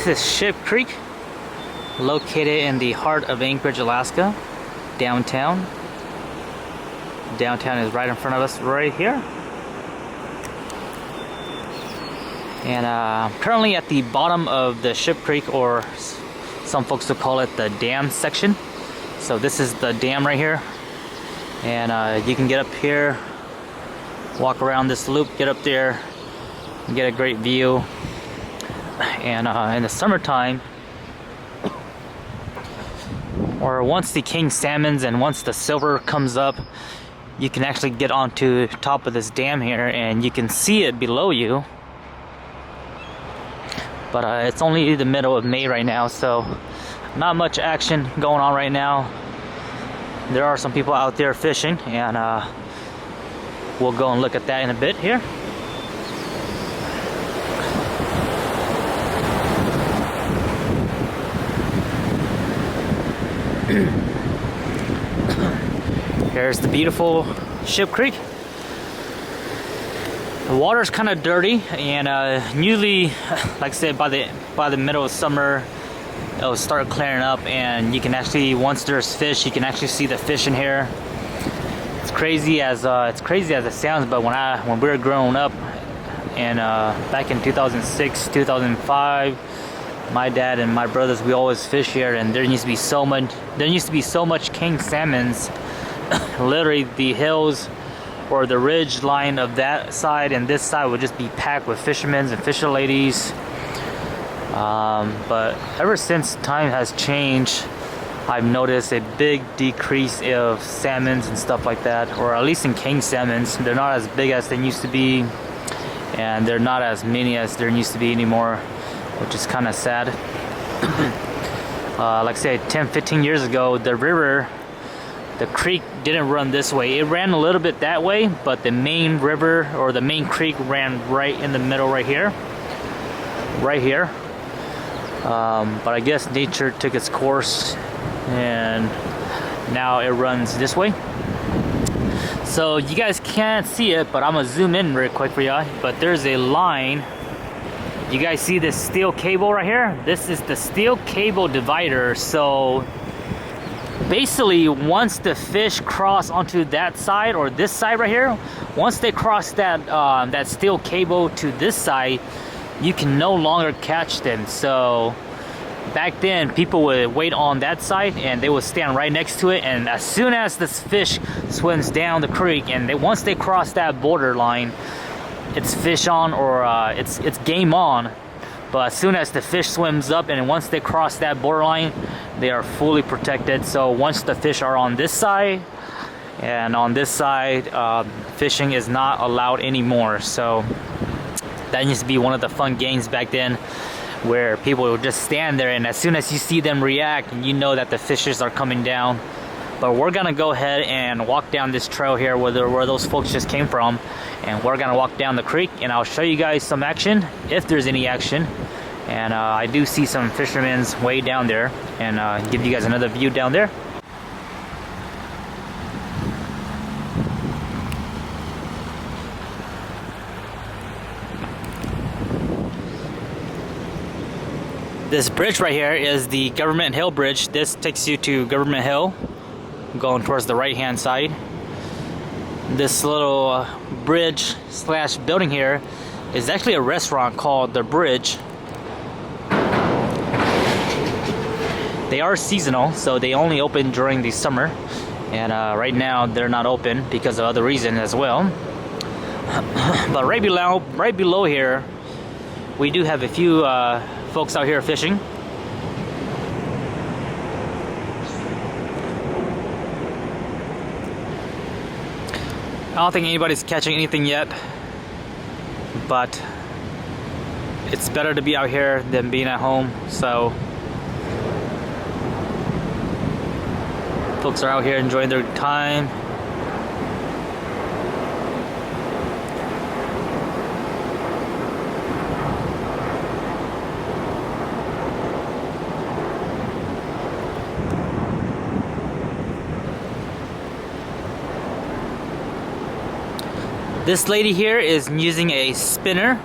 This is Ship Creek, located in the heart of Anchorage, Alaska, downtown. Downtown is right in front of us right here. And I'm currently at the bottom of the Ship Creek, or some folks will call it the dam section. So this is the dam right here. And you can get up here, walk around this loop, get up there, and get a great view. And in the summertime, or once the king salmons and once the silver comes up, you can actually get onto top of this dam here and you can see it below you. But it's only the middle of May right now, so not much action going on right now. There are some people out there fishing, and we'll go and look at that in a bit here. Here's the beautiful Ship Creek. The water's kind of dirty, and usually, like I said, by the middle of summer, it'll start clearing up, and you can actually, once there's fish, you can actually see the fish in here. It's crazy as it sounds, but when we were growing up, and back in 2006, 2005. My dad and my brothers, we always fish here, and there used to be so much king salmons. Literally, the hills or the ridge line of that side and this side would just be packed with fishermen and fisher ladies. But ever since time has changed, I've noticed a big decrease of salmons and stuff like that, or at least in king salmons. They're not as big as they used to be, and they're not as many as there used to be anymore, which is kind of sad. Like I said, 10-15 years ago, the creek didn't run this way. It ran a little bit that way, but the main river, or the main creek, ran right in the middle right here. But I guess nature took its course, and now it runs this way. So you guys can't see it, but I'm gonna zoom in real quick for y'all. But there's a line. You guys see this steel cable right here? This is the steel cable divider. So basically, once the fish cross onto that side or this side right here, once they cross that steel cable to this side, you can no longer catch them. So back then, people would wait on that side and they would stand right next to it, and as soon as this fish swims down the creek, and once they cross that border line, it's fish on, or it's game on. But as soon as the fish swims up, and once they cross that borderline, they are fully protected. So once the fish are on this side, and on this side, fishing is not allowed anymore. So that used to be one of the fun games back then, where people would just stand there, and as soon as you see them react, you know that the fishes are coming down. But we're gonna go ahead and walk down this trail here where those folks just came from, and we're gonna walk down the creek, and I'll show you guys some action, if there's any action. And I do see some fishermen way down there, and give you guys another view down there. This bridge right here is the Government Hill Bridge. This takes you to Government Hill, going towards the right hand side. This little bridge slash building here is actually a restaurant called The Bridge. They are seasonal, so they only open during the summer, and right now they're not open because of other reasons as well. But right below here, we do have a few folks out here fishing. I don't think anybody's catching anything yet, but it's better to be out here than being at home. So folks are out here enjoying their time. This lady here is using a spinner.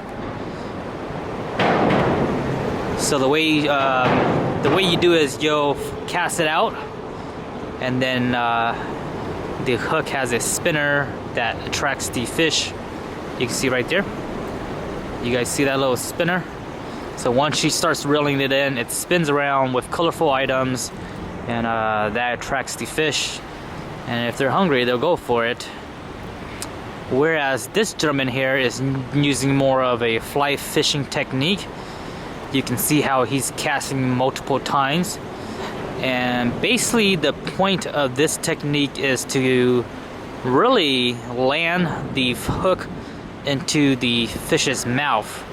So the way you do is you'll cast it out, and then the hook has a spinner that attracts the fish. You can see right there. You guys see that little spinner? So once she starts reeling it in, it spins around with colorful items, and that attracts the fish. And if they're hungry, they'll go for it. Whereas this gentleman here is using more of a fly fishing technique. You can see how he's casting multiple times. And basically the point of this technique is to really land the hook into the fish's mouth.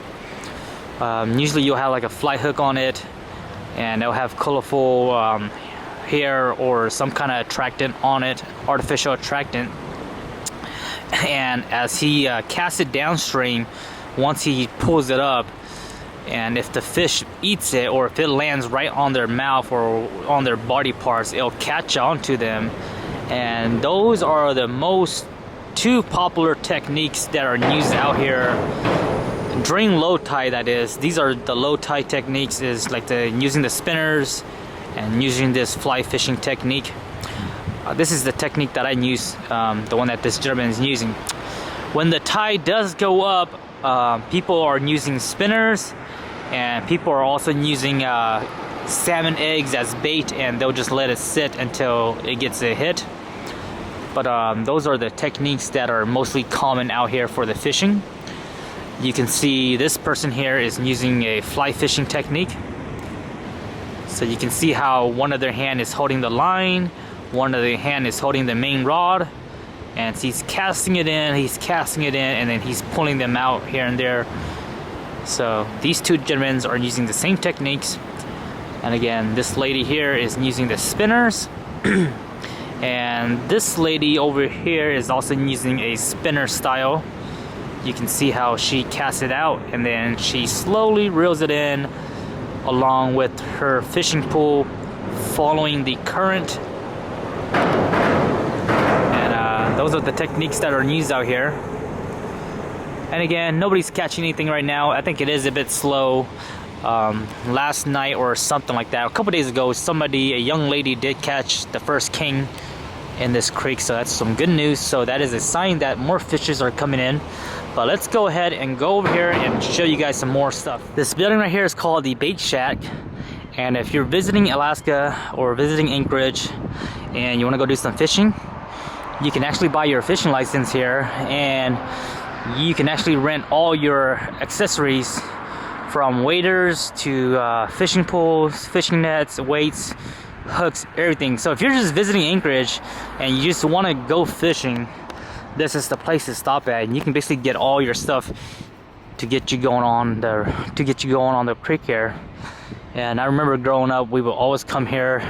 Usually you'll have like a fly hook on it, and they'll have colorful hair or some kind of attractant on it, artificial attractant. And as he casts it downstream, once he pulls it up, and if the fish eats it, or if it lands right on their mouth or on their body parts, it'll catch onto them. And those are the most two popular techniques that are used out here during low tide, that is. These are the low tide techniques, is like using the spinners and using this fly fishing technique. This is the technique that I use, the one that this gentleman is using. When the tide does go up, people are using spinners, and people are also using salmon eggs as bait, and they'll just let it sit until it gets a hit. But those are the techniques that are mostly common out here for the fishing. You can see this person here is using a fly fishing technique. So you can see how one of their hand is holding the line, one of the hand is holding the main rod, and he's casting it in, and then he's pulling them out here and there. So these two gentlemen are using the same techniques. And again, this lady here is using the spinners. And this lady over here is also using a spinner style. You can see how she casts it out, and then she slowly reels it in along with her fishing pole, following the current. And those are the techniques that are used out here. And again, nobody's catching anything right now. I think it is a bit slow. Last night or something like that, a couple days ago, a young lady did catch the first king in this creek, so that's some good news. So that is a sign that more fishes are coming in. But let's go ahead and go over here and show you guys some more stuff. This building right here is called the Bait Shack, and if you're visiting Alaska or visiting Anchorage and you want to go do some fishing, you can actually buy your fishing license here, and you can actually rent all your accessories, from waders to fishing poles, fishing nets, weights, hooks, everything. So if you're just visiting Anchorage and you just want to go fishing, this is the place to stop at, and you can basically get all your stuff to get you going on the creek here. And I remember growing up, we would always come here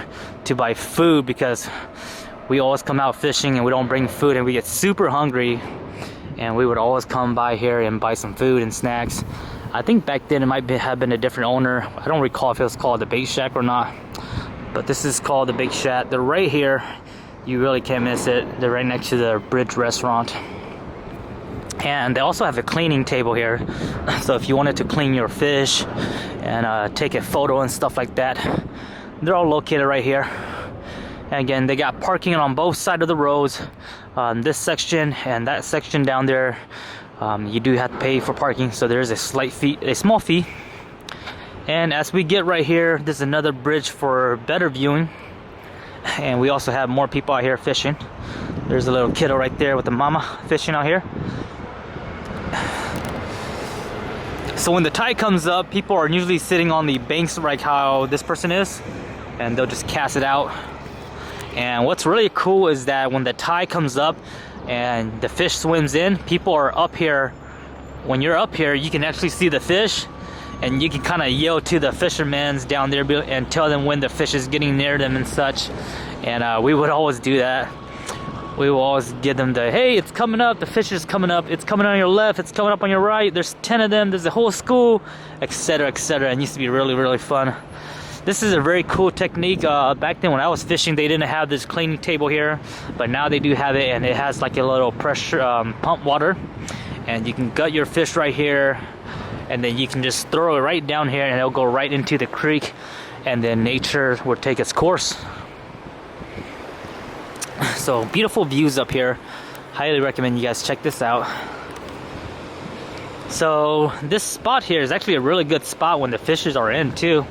to buy food, because we always come out fishing and we don't bring food, and we get super hungry, and we would always come by here and buy some food and snacks. I think back then it might have been a different owner. I don't recall if it was called the Bait Shack or not, but this is called the Bait Shack. They're right here. You really can't miss it. They're right next to the Bridge restaurant. And they also have a cleaning table here. So if you wanted to clean your fish and take a photo and stuff like that, they're all located right here. And again, they got parking on both sides of the roads. This section and that section down there, you do have to pay for parking, so there's a small fee. And as we get right here, there's another bridge for better viewing, and we also have more people out here fishing. There's a little kiddo right there with the mama fishing out here. So when the tide comes up, people are usually sitting on the banks like how this person is, and they'll just cast it out. And what's really cool is that when the tide comes up and the fish swims in, people are up here. When you're up here, you can actually see the fish, and you can kind of yell to the fishermen down there and tell them when the fish is getting near them and such. And we would always do that. We will always give them the, hey, it's coming up, the fish is coming up, it's coming on your left, it's coming up on your right, there's 10 of them, there's a whole school, etc., etc. It used to be really, really fun. This is a very cool technique. Back then when I was fishing, they didn't have this cleaning table here, but now they do have it, and it has like a little pressure pump water, and you can gut your fish right here, and then you can just throw it right down here and it'll go right into the creek, and then nature will take its course. So beautiful views up here. Highly recommend you guys check this out. So this spot here is actually a really good spot when the fishes are in too.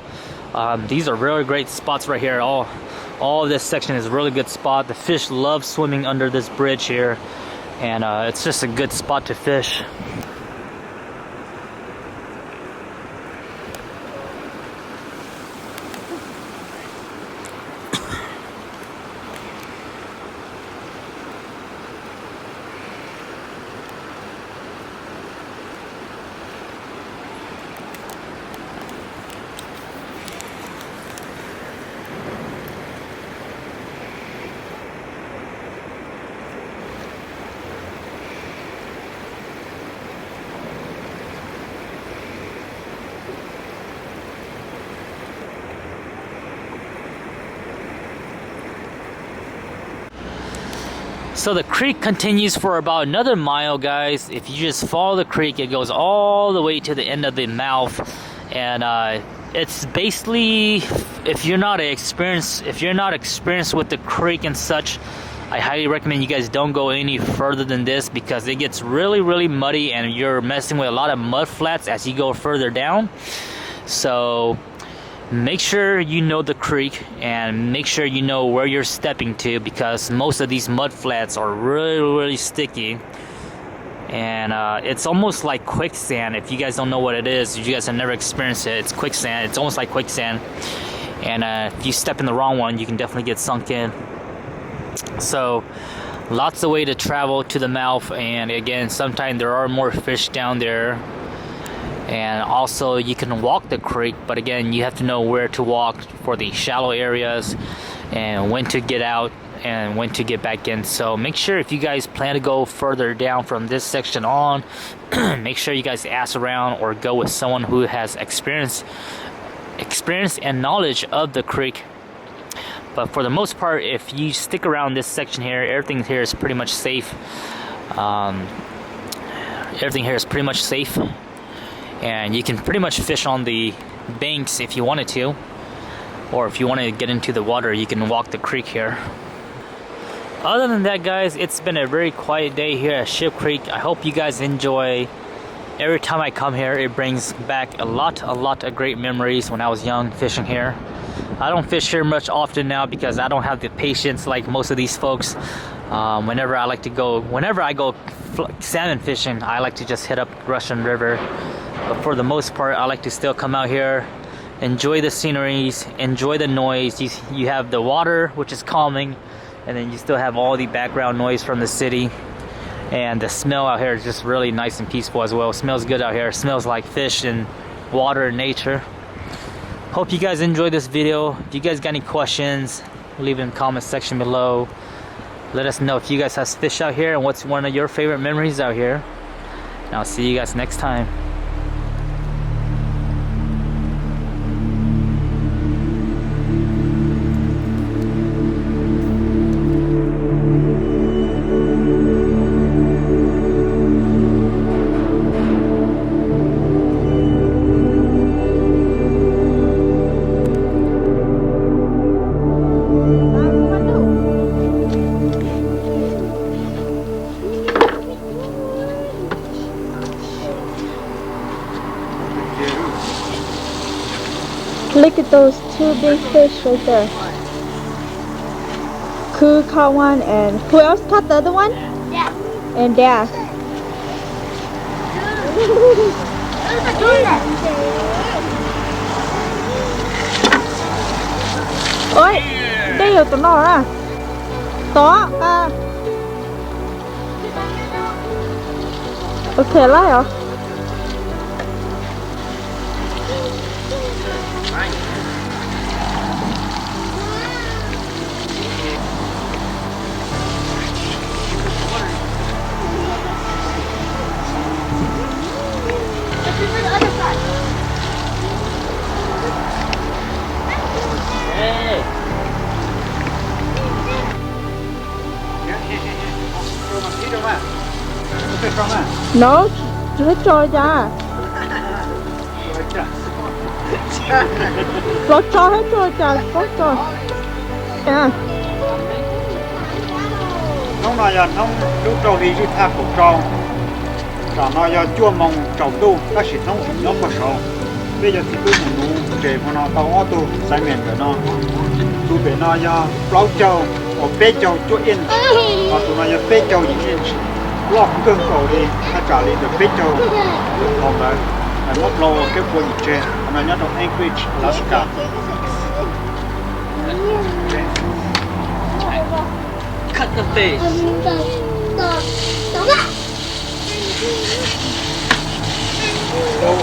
These are really great spots right here. All of this section is a really good spot. The fish love swimming under this bridge here, and it's just a good spot to fish. So the creek continues for about another mile, guys. If you just follow the creek, it goes all the way to the end of the mouth, and it's basically, if you're not experienced with the creek and such, I highly recommend you guys don't go any further than this, because it gets really muddy and you're messing with a lot of mud flats as you go further down. So make sure you know the creek and make sure you know where you're stepping to, because most of these mud flats are really sticky, and it's almost like quicksand. If you guys don't know what it is, if you guys have never experienced it, it's quicksand. It's almost like quicksand, and if you step in the wrong one, you can definitely get sunk in. So lots of way to travel to the mouth, and again, sometimes there are more fish down there. And also you can walk the creek, but again, you have to know where to walk for the shallow areas and when to get out and when to get back in. So make sure, if you guys plan to go further down from this section on, make sure you guys ask around or go with someone who has experience and knowledge of the creek. But for the most part, if you stick around this section here, everything here is pretty much safe. Everything here is pretty much safe. And you can pretty much fish on the banks if you wanted to, or if you want to get into the water, you can walk the creek here. Other than that, guys, it's been a very quiet day here at Ship Creek. I hope you guys enjoy. Every time I come here, it brings back a lot of great memories when I was young fishing here. I don't fish here much often now because I don't have the patience like most of these folks. Whenever I go salmon fishing, I like to just hit up Russian River. But for the most part, I like to still come out here, enjoy the sceneries, enjoy the noise. You have the water, which is calming, and then you still have all the background noise from the city. And the smell out here is just really nice and peaceful as well. It smells good out here. It smells like fish and water and nature. Hope you guys enjoyed this video. If you guys got any questions, leave it in the comment section below. Let us know if you guys have fish out here and what's one of your favorite memories out here. And I'll see you guys next time. Look at those two big fish right there. Koo caught one, and who else caught the other one? Dad. And Dad. Ôi, đây là tụi nó à? Tó à? Ok lại hả? No, hết trôi ra. Lột cho hết rồi trời, có trời. À. Nông này là nông lúc đầu thì chỉ thác của tròn, cả nó là chua mông trầu tu, các sĩ nông cũng nhóc có sầu. Bây giờ thì tôi muốn nụ để mà nó tao ô tô sai miền của nó, tu về nó là plau châu, hoặc bê châu chua yên, hoặc tụi nó là bê châu gì yên, lọt cơn cầu đi, ta trả lại được bê châu, còn là mất lâu cái quân gì trên, nó nhớ trong Anchorage, Alaska. Cut the fish. Đâu